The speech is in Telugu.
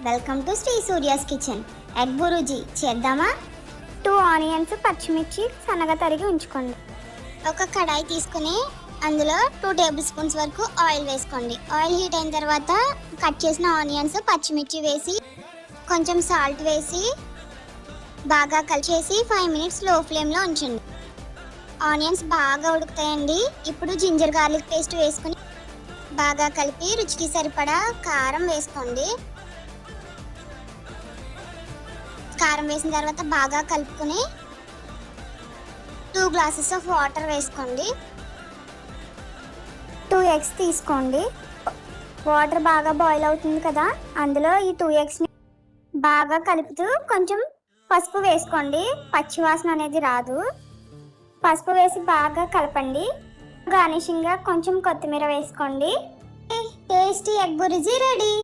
Welcome to Shri Surya's kitchen. Egg bhurji చేద్దామా? 2 ఆనియన్స్, పచ్చిమిర్చి సన్నగా తరిగి ఉంచుకోండి. ఒక కడాయి తీసుకుని అందులో 2 టేబుల్ స్పూన్స్ వరకు ఆయిల్ వేసుకోండి. ఆయిల్ హీట్ అయిన తర్వాత కట్ చేసిన ఆనియన్స్, పచ్చిమిర్చి వేసి కొంచెం సాల్ట్ వేసి బాగా కలిపేసి 5 మినిట్స్ లో ఫ్లేమ్లో ఉంచండి. ఆనియన్స్ బాగా ఉడుకుతాయండి. ఇప్పుడు జింజర్ గార్లిక్ పేస్ట్ వేసుకుని బాగా కలిపి రుచికి సరిపడా కారం వేసుకోండి. కారం వేసిన తర్వాత బాగా కలుపుకొని 2 గ్లాసెస్ ఆఫ్ వాటర్ వేసుకోండి. 2 ఎగ్స్ తీసుకోండి. వాటర్ బాగా బాయిల్ అవుతుంది కదా, అందులో ఈ 2 ఎగ్స్ని బాగా కలుపుతూ కొంచెం పసుపు వేసుకోండి. పచ్చివాసన అనేది రాదు. పసుపు వేసి బాగా కలపండి. గార్నిషింగ్గా కొంచెం కొత్తిమీర వేసుకోండి. Tasty egg bhurji ready.